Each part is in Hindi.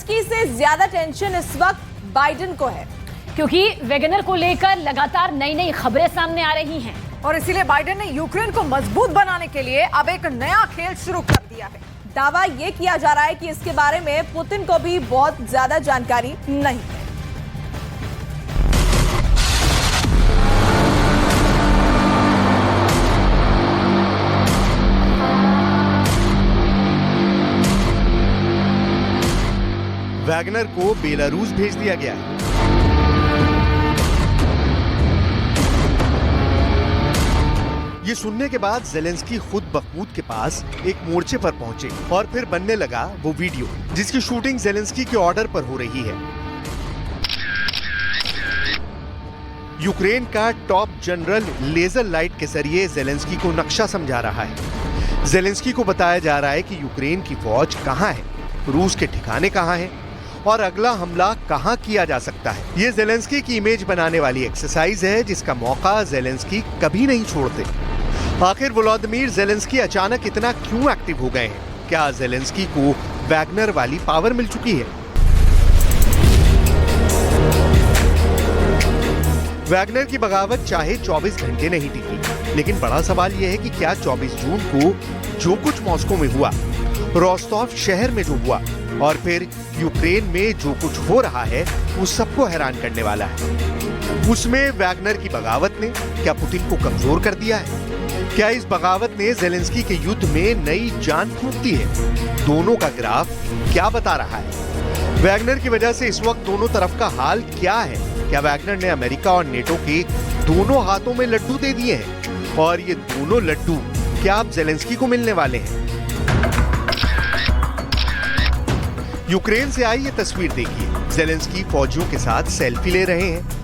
जेलेंस्की से ज्यादा टेंशन इस वक्त बाइडेन को है, क्योंकि वैगनर को लेकर लगातार नई नई खबरें सामने आ रही हैं और इसीलिए बाइडेन ने यूक्रेन को मजबूत बनाने के लिए अब एक नया खेल शुरू कर दिया है। दावा यह किया जा रहा है कि इसके बारे में पुतिन को भी बहुत ज्यादा जानकारी नहीं है। वैगनर को बेलारूस भेज दिया गया है। ये सुनने के बाद जेलेंस्की खुद बखूद के पास एक मोर्चे पर पहुंचे और फिर बनने लगा वो वीडियो जिसकी शूटिंग जेलेंस्की के ऑर्डर पर हो रही है। यूक्रेन का टॉप जनरल लेजर लाइट के जरिए जेलेंस्की को नक्शा समझा रहा है। जेलेंस्की को बताया जा रहा है कि यूक्रेन की फौज कहां है, रूस के ठिकाने कहां हैं और अगला हमला कहां किया जा सकता है। ये जेलेंस्की की इमेज बनाने वाली एक्सरसाइज है जिसका मौका जेलेंस्की कभी नहीं छोड़ते। आखिर व्लादिमीर जेलेंस्की अचानक इतना क्यों एक्टिव हो गए हैं? क्या जेलेंस्की को वैगनर वाली पावर मिल चुकी है? वैगनर की बगावत चाहे 24 घंटे नहीं टिकी, लेकिन बड़ा सवाल यह है कि क्या 24 जून को जो कुछ मॉस्को में हुआ, रोस्टोव शहर में जो हुआ और फिर यूक्रेन में जो कुछ हो रहा है वो सबको हैरान करने वाला है। उसमें वैगनर की बगावत ने क्या पुतिन को कमजोर कर दिया है? क्या इस बगावत ने जेलेंस्की के युद्ध में नई जान फूंक दी है? दोनों का ग्राफ क्या बता रहा है? वैगनर की वजह से इस वक्त दोनों तरफ का हाल क्या है? क्या वैगनर ने अमेरिका और नेटो के दोनों हाथों में लड्डू दे दिए हैं और ये दोनों लड्डू क्या अब जेलेंस्की को मिलने वाले हैं? यूक्रेन से आई ये तस्वीर देखिए। जेलेंस्की फौजियों के साथ सेल्फी ले रहे हैं।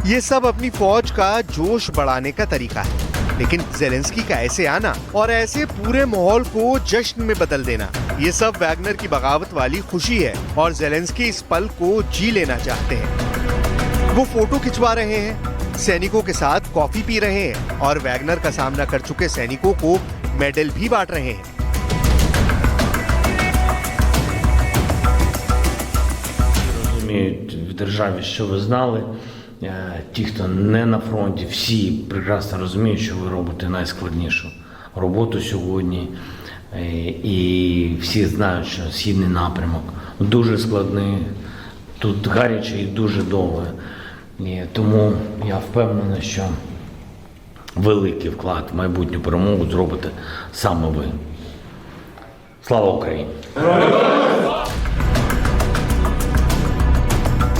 ये सब अपनी फौज का जोश बढ़ाने का तरीका है, लेकिन जेलेंस्की का ऐसे आना और ऐसे पूरे माहौल को जश्न में बदल देना, ये सब वैगनर की बगावत वाली खुशी है और जेलेंस्की इस पल को जी लेना चाहते हैं। वो फोटो खिंचवा रहे हैं, सैनिकों के साथ कॉफी पी रहे हैं और वैगनर का सामना कर चुके सैनिकों को मेडल भी बांट रहे हैं। В державі, що ви знали, ті, хто не на фронті, всі прекрасно розуміють, що ви робите найскладнішу роботу сьогодні. І всі знають, що східний напрямок дуже складний, тут гаряче і дуже довго. І тому я впевнений, що великий вклад в майбутню перемогу зробите саме ви. Слава Україні!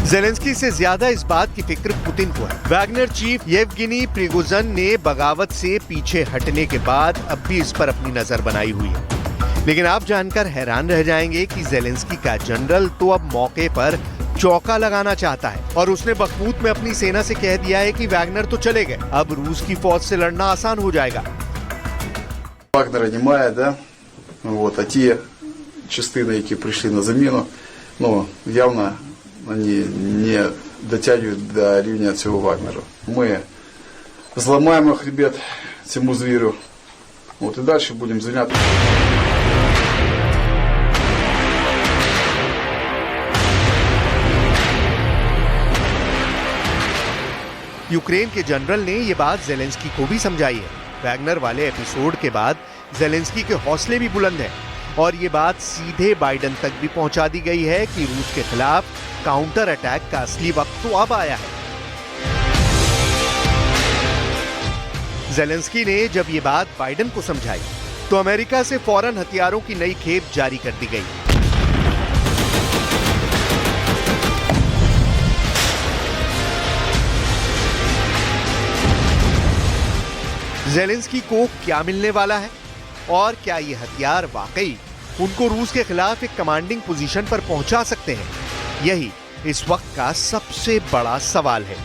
जेलेंस्की से ज्यादा इस बात की फिक्र पुतिन को है। वैगनर चीफ येवगेनी प्रिगोजिन ने बगावत से पीछे हटने के बाद अब भी इस पर अपनी नजर बनाई हुई है, लेकिन आप जानकर हैरान रह जाएंगे कि जेलेंस्की का जनरल तो अब मौके पर चौका लगाना चाहता है और उसने बखमूत में अपनी सेना से कह दिया है कि वैगनर तो चले गए, अब रूस की फौज से लड़ना आसान हो जाएगा। Вагнера немає, да? Вот, а ті частини, які прийшли на заміну, ну, явно они не дотягивают до рівня цього Вагнера. Ми зламаємо хребет цьому звіру. Вот, і далі будемо зайнятися. यूक्रेन के जनरल ने ये बात जेलेंस्की को भी समझाई है। वैगनर वाले एपिसोड के बाद जेलेंस्की के हौसले भी बुलंद हैं और ये बात सीधे बाइडेन तक भी पहुंचा दी गई है कि रूस के खिलाफ काउंटर अटैक का असली वक्त तो अब आया है। जेलेंस्की ने जब ये बात बाइडेन को समझाई तो अमेरिका से फौरन हथियारों की नई खेप जारी कर दी गई। जेलेंस्की को क्या मिलने वाला है और क्या ये हथियार वाकई उनको रूस के खिलाफ एक कमांडिंग पोजीशन पर पहुंचा सकते हैं? यही इस वक्त का सबसे बड़ा सवाल है।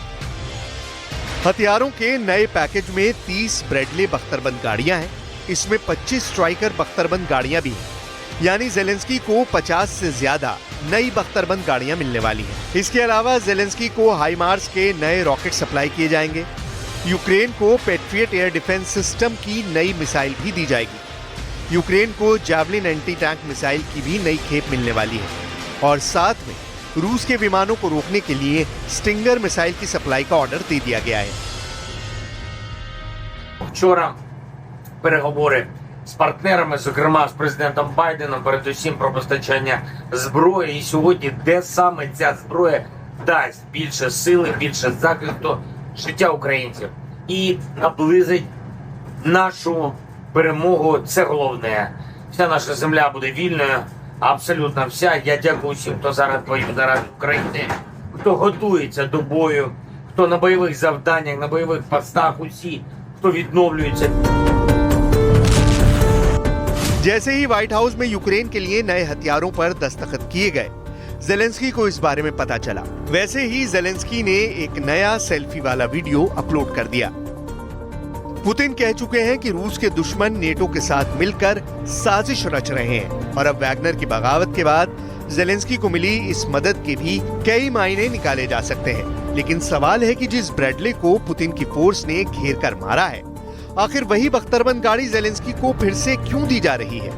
हथियारों के नए पैकेज में 30 ब्रैडले बख्तरबंद गाड़ियां हैं, इसमें 25 स्ट्राइकर बख्तरबंद गाड़ियां भी हैं, यानी जेलेंस्की को 50 से ज्यादा नई बख्तरबंद गाड़ियां मिलने वाली हैं। इसके अलावा जेलेंस्की को हाइमार्स के नए रॉकेट सप्लाई किए जाएंगे। यूक्रेन को पैट्रियट एयर डिफेंस सिस्टम की नई मिसाइल भी दी जाएगी। यूक्रेन को जैवलिन एंटी टैंक मिसाइल की भी नई खेप मिलने वाली है और साथ में रूस के विमानों को रोकने के लिए स्टिंगर मिसाइल की सप्लाई का ऑर्डर दे दिया गया है। Вчора переговори з партнерами, зокрема з президентом Байденом, передусім про постачання зброї. І сьогодні, де саме ця зброя дасть більше сили, більше захисту життя українців і наблизить нашу перемогу. Це головне. Вся наша земля буде вільною, абсолютно вся. Я дякую всім, хто зараз воює заради України, хто готується до бою, хто на бойових завданнях, на бойових постах, усі, хто відновлюється. जैसे ही व्हाइट हाउस में यूक्रेन के लिए नए हथियारों पर दस्तखत किए गए, जेलेंस्की को इस बारे में पता चला। वैसे ही जेलेंस्की ने एक नया सेल्फी वाला वीडियो अपलोड कर दिया। पुतिन कह चुके हैं कि रूस के दुश्मन नेटो के साथ मिलकर साजिश रच रहे हैं और अब वैगनर की बगावत के बाद जेलेंस्की को मिली इस मदद के भी कई मायने निकाले जा सकते हैं। लेकिन सवाल है कि जिस ब्रैडले को पुतिन की फोर्स ने घेर कर मारा है, आखिर वही बख्तरबंद गाड़ी जेलेंस्की को फिर से क्यों दी जा रही है।